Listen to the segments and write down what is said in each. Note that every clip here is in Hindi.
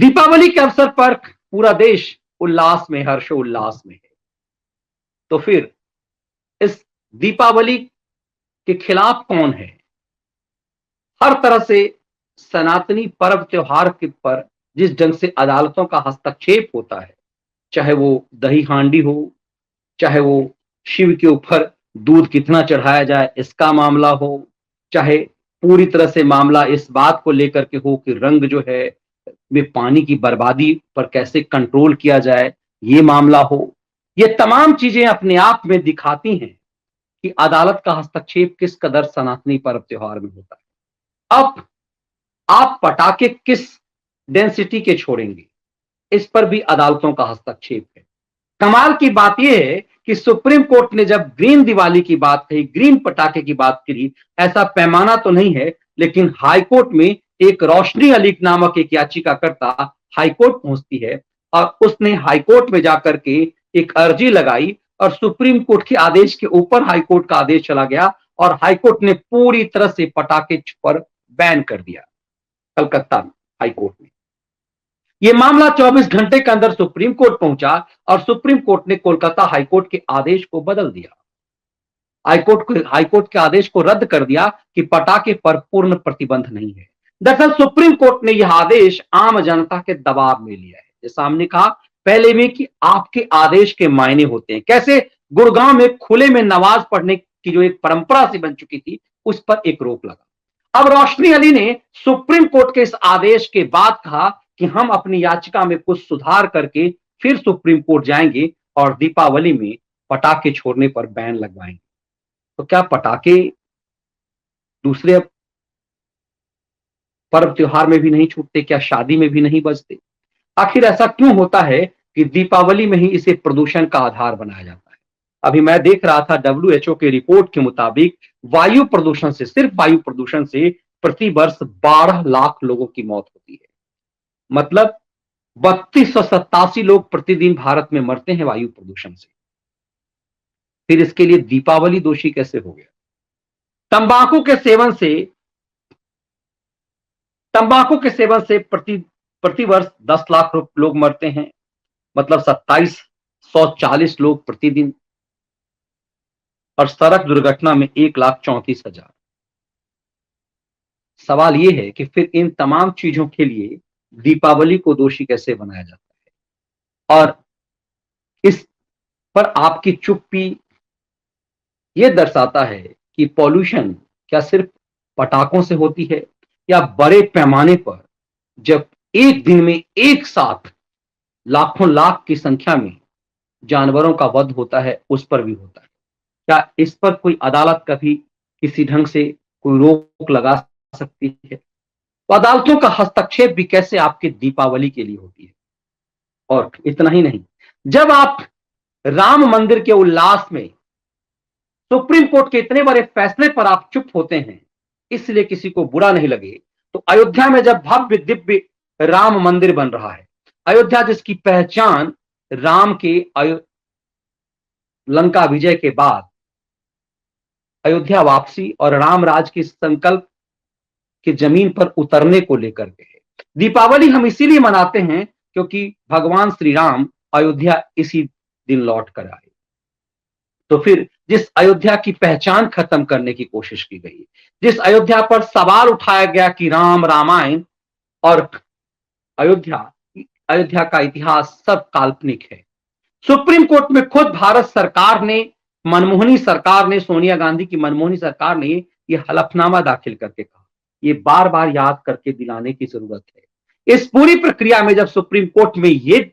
दीपावली के अवसर पर पूरा देश उल्लास में, हर्षोल्लास में है। तो फिर इस दीपावली के खिलाफ कौन है? हर तरह से सनातनी पर्व त्योहार के पर जिस ढंग से अदालतों का हस्तक्षेप होता है, चाहे वो दही हांडी हो, चाहे वो शिव के ऊपर दूध कितना चढ़ाया जाए इसका मामला हो, चाहे पूरी तरह से मामला इस बात को लेकर के हो कि रंग जो है वे पानी की बर्बादी पर कैसे कंट्रोल किया जाए, ये मामला हो, ये तमाम चीजें अपने आप में दिखाती हैं कि अदालत का हस्तक्षेप किस कदर सनातनी पर्व त्योहार में होता है। अब आप पटाखे किस डेंसिटी के छोड़ेंगे, इस पर भी अदालतों का हस्तक्षेप है। कमाल की बात यह है कि सुप्रीम कोर्ट ने जब ग्रीन दिवाली की बात कही, ग्रीन पटाखे की बात करी, ऐसा पैमाना तो नहीं है, लेकिन हाईकोर्ट में एक रोशनी अली नामक एक याचिकाकर्ता हाईकोर्ट पहुंचती है और उसने हाईकोर्ट में जाकर के एक अर्जी लगाई और सुप्रीम कोर्ट के आदेश के ऊपर हाईकोर्ट का आदेश चला गया और हाईकोर्ट ने पूरी तरह से पटाखे पर बैन कर दिया। कलकत्ता में हाईकोर्ट में यह मामला 24 घंटे के अंदर सुप्रीम कोर्ट पहुंचा और सुप्रीम कोर्ट ने कोलकाता हाईकोर्ट के आदेश को बदल दिया। हाईकोर्ट के आदेश को रद्द कर दिया कि पटाखे पर पूर्ण प्रतिबंध नहीं है। दरअसल सुप्रीम कोर्ट ने यह आदेश आम जनता के दबाव में लिया है। जैसा हमने कहा पहले में कि आपके आदेश के मायने होते हैं। कैसे गुड़गांव में खुले में नमाज पढ़ने की जो एक परंपरा सी बन चुकी थी, उस पर एक रोक लगा। अब रोशनी अली ने सुप्रीम कोर्ट के इस आदेश के बाद कहा कि हम अपनी याचिका में कुछ सुधार करके फिर सुप्रीम कोर्ट जाएंगे और दीपावली में पटाखे छोड़ने पर बैन लगवाएंगे। तो क्या पटाखे दूसरे पर्व त्योहार में भी नहीं छूटते? क्या शादी में भी नहीं बजते? आखिर ऐसा क्यों होता है कि दीपावली में ही इसे प्रदूषण का आधार बनाया जाता है? अभी मैं देख रहा था WHO के रिपोर्ट के मुताबिक वायु प्रदूषण से, सिर्फ वायु प्रदूषण से प्रति वर्ष 12 लाख लोगों की मौत होती है। मतलब 3287 लोग प्रतिदिन भारत में मरते हैं वायु प्रदूषण से। फिर इसके लिए दीपावली दोषी कैसे हो गया? तंबाकू के सेवन से प्रति वर्ष 10 लाख लोग मरते हैं। मतलब 2740 लोग प्रतिदिन। और सड़क दुर्घटना में 1,34,000। सवाल यह है कि फिर इन तमाम चीजों के लिए दीपावली को दोषी कैसे बनाया जाता है? और इस पर आपकी चुप्पी यह दर्शाता है कि पॉल्यूशन क्या सिर्फ पटाखों से होती है या बड़े पैमाने पर जब एक दिन में एक साथ लाखों लाख की संख्या में जानवरों का वध होता है, उस पर भी होता है? क्या इस पर कोई अदालत कभी किसी ढंग से कोई रोक लगा सकती है? तो अदालतों का हस्तक्षेप भी कैसे आपके दीपावली के लिए होती है। और इतना ही नहीं, जब आप राम मंदिर के उल्लास में सुप्रीम कोर्ट के इतने बड़े फैसले पर आप चुप होते हैं, इसलिए किसी को बुरा नहीं लगे, तो अयोध्या में जब भव्य दिव्य राम मंदिर बन रहा है, अयोध्या जिसकी पहचान राम के लंका विजय के बाद अयोध्या वापसी और राम राज के संकल्प की जमीन पर उतरने को लेकर के है। दीपावली हम इसीलिए मनाते हैं क्योंकि भगवान श्री राम अयोध्या इसी दिन लौट कर आए। तो फिर जिस अयोध्या की पहचान खत्म करने की कोशिश की गई, जिस अयोध्या पर सवाल उठाया गया कि राम, रामायण और अयोध्या का इतिहास सब काल्पनिक है, सुप्रीम कोर्ट में खुद भारत सरकार ने, मनमोहनी सरकार ने, सोनिया गांधी की मनमोहनी सरकार ने यह हलफनामा दाखिल करके कहा। ये बार बार याद करके दिलाने की जरूरत है। इस पूरी प्रक्रिया में जब सुप्रीम कोर्ट में यह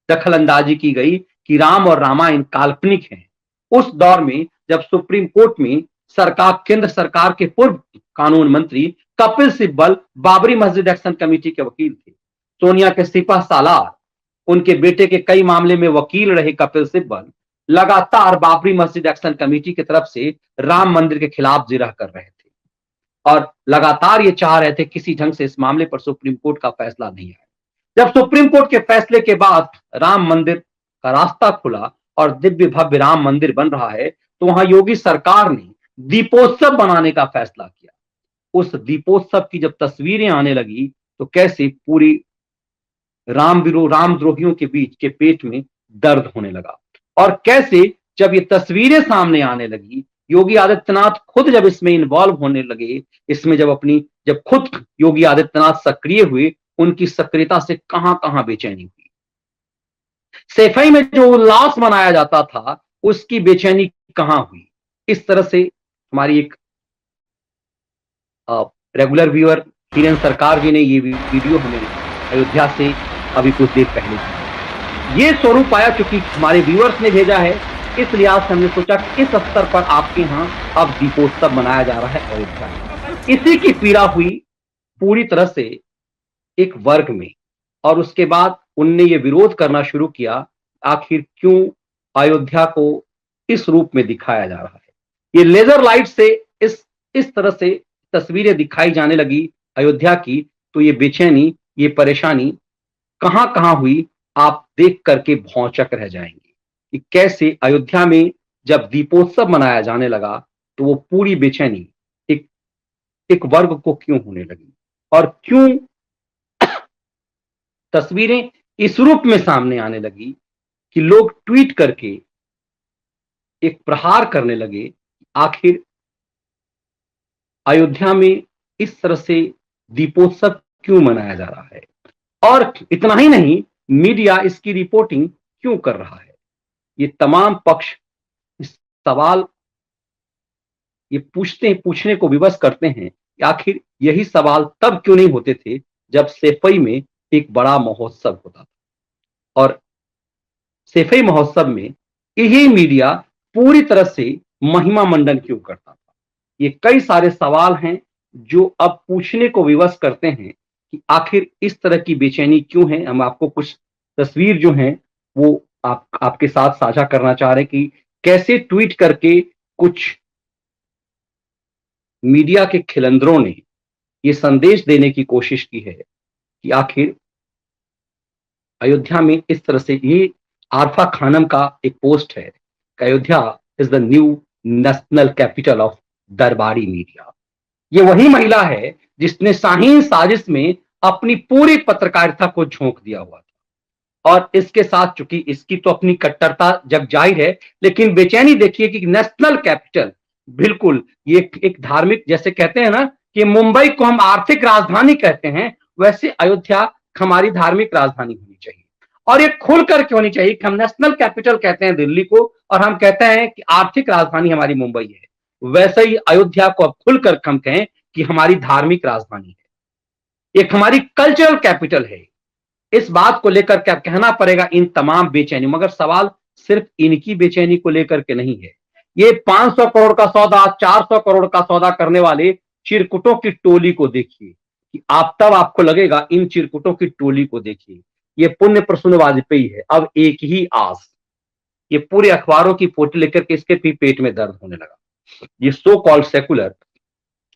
दखलंदाजी की गई कि राम और रामायण काल्पनिक हैं, उस दौर में जब सुप्रीम कोर्ट में केंद्र सरकार के पूर्व कानून मंत्री कपिल सिब्बल बाबरी मस्जिद एक्शन कमेटी के वकील थे, सोनिया के सिपह सालार उनके बेटे के कई मामले में वकील रहे कपिल सिब्बल, लगातार बाबरी मस्जिद एक्शन कमेटी की तरफ से राम मंदिर के खिलाफ जिरह कर रहे थे और लगातार ये चाह रहे थे किसी ढंग से इस मामले पर सुप्रीम कोर्ट का फैसला नहीं आए। जब सुप्रीम कोर्ट के फैसले के बाद राम मंदिर का रास्ता खुला और दिव्य भव्य राम मंदिर बन रहा है, तो वहां योगी सरकार ने दीपोत्सव बनाने का फैसला किया। उस दीपोत्सव की जब तस्वीरें आने लगी तो कैसे पूरी रामद्रोहियों के बीच के पेट में दर्द होने लगा। और कैसे जब ये तस्वीरें सामने आने लगी, योगी आदित्यनाथ खुद जब इसमें इन्वॉल्व होने लगे, इसमें जब खुद योगी आदित्यनाथ सक्रिय हुए, उनकी सक्रियता से कहां कहां बेचैनी हुई। सैफई में जो उल्लास मनाया जाता था, उसकी बेचैनी कहां हुई। इस तरह से हमारी एक रेगुलर व्यूअर हिरेन सरकार जी ने ये वीडियो हमें अयोध्या से अभी कुछ देर पहले दी। ये स्वरूप आया क्योंकि हमारे व्यूअर्स ने भेजा है, इस लिहाज से हमने सोचा कि इस स्तर पर आपके यहाँ अब दीपोत्सव मनाया जा रहा है अयोध्या में। इसी की पीड़ा हुई पूरी तरह से एक वर्ग में, और उसके बाद उनने ये विरोध करना शुरू किया, आखिर क्यों अयोध्या को इस रूप में दिखाया जा रहा है। ये लेजर लाइट से इस तरह से तस्वीरें दिखाई जाने लगी अयोध्या की, तो ये बेचैनी, ये परेशानी कहां कहां हुई, आप देख करके भौचक रह जाएंगे कि कैसे अयोध्या में जब दीपोत्सव मनाया जाने लगा तो वो पूरी बेचैनी एक वर्ग को क्यों होने लगी, और क्यों तस्वीरें इस रूप में सामने आने लगी कि लोग ट्वीट करके एक प्रहार करने लगे। आखिर अयोध्या में इस तरह से दीपोत्सव क्यों मनाया जा रहा है, और इतना ही नहीं, मीडिया इसकी रिपोर्टिंग क्यों कर रहा है। ये तमाम पक्ष इस सवाल ये पूछने को विवश करते हैं कि आखिर यही सवाल तब क्यों नहीं होते थे जब सैफई में एक बड़ा महोत्सव होता था, और सैफई महोत्सव में यही मीडिया पूरी तरह से महिमा मंडन क्यों करता था। ये कई सारे सवाल हैं जो अब पूछने को विवश करते हैं कि आखिर इस तरह की बेचैनी क्यों है। हम आपको कुछ तस्वीर जो हैं वो आपके साथ साझा करना चाह रहे हैं कि कैसे ट्वीट करके कुछ मीडिया के खिलंदरों ने ये संदेश देने की कोशिश की है कि आखिर अयोध्या में इस तरह से, ये आरफा खानम का एक पोस्ट है, Ayodhya is the new national capital of दरबारी मीडिया। ये वही महिला है जिसने शाहीन साजिश में अपनी पूरी पत्रकारिता को झोंक दिया हुआ था, और इसके साथ चूंकि इसकी तो अपनी कट्टरता जग जाहिर है, लेकिन बेचैनी देखिए कि नेशनल कैपिटल, बिल्कुल ये एक धार्मिक, जैसे कहते हैं ना कि मुंबई को हम आर्थिक राजधानी कहते हैं, वैसे अयोध्या हमारी धार्मिक राजधानी होनी चाहिए, और ये खुल करके होनी चाहिए कि हम नेशनल कैपिटल कहते हैं दिल्ली को, और हम कहते हैं कि आर्थिक राजधानी हमारी मुंबई है। वैसे ही अयोध्या को अब खुलकर हम कहें कि हमारी धार्मिक राजधानी है, एक हमारी कल्चरल कैपिटल है। इस बात को लेकर क्या कहना पड़ेगा इन तमाम बेचैनी, मगर सवाल सिर्फ इनकी बेचैनी को लेकर के नहीं है। ये 500 करोड़ का सौदा, 400 करोड़ का सौदा करने वाले चिरकुटों की टोली को देखिए कि तब आपको लगेगा, इन चिरकुटों की टोली को देखिए। ये पुण्य प्रसून वाजपेयी है, अब एक ही आस। ये पूरे अखबारों की फोटो लेकर के इसके भी पेट में दर्द होने लगा। ये सो कॉल्ड सेकुलर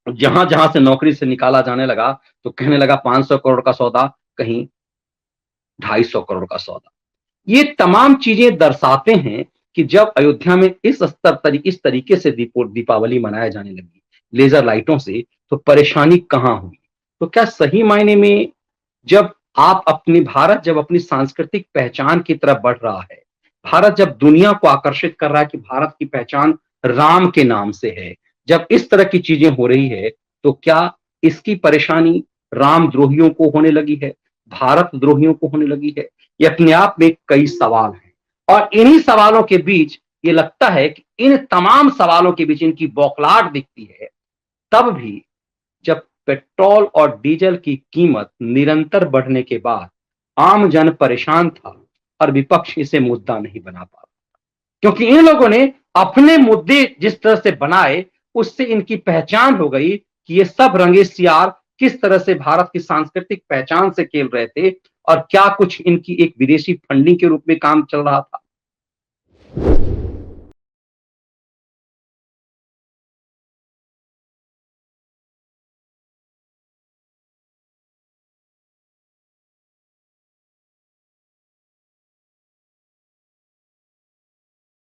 जहां जहां से नौकरी से निकाला जाने लगा तो कहने लगा 500 करोड़ का सौदा, कहीं 250 करोड़ का सौदा। ये तमाम चीजें दर्शाते हैं कि जब अयोध्या में इस तरीके से दीपावली मनाया जाने लगी लेजर लाइटों से, तो परेशानी कहां हुई। तो क्या सही मायने में जब भारत जब अपनी सांस्कृतिक पहचान की तरफ बढ़ रहा है, भारत जब दुनिया को आकर्षित कर रहा है कि भारत की पहचान राम के नाम से है, जब इस तरह की चीजें हो रही है, तो क्या इसकी परेशानी रामद्रोहियों को होने लगी है, भारत द्रोहियों को होने लगी है? ये अपने आप में कई सवाल हैं, और इन्हीं सवालों के बीच ये लगता है कि इन तमाम सवालों के बीच इनकी बौखलाहट दिखती है तब भी जब पेट्रोल और डीजल की कीमत निरंतर बढ़ने के बाद आम जन परेशान था और विपक्ष इसे मुद्दा नहीं बना पा रहा, क्योंकि इन लोगों ने अपने मुद्दे जिस तरह से बनाए, उससे इनकी पहचान हो गई कि ये सब रंगे सियार किस तरह से भारत की सांस्कृतिक पहचान से खेल रहे थे, और क्या कुछ इनकी एक विदेशी फंडिंग के रूप में काम चल रहा था।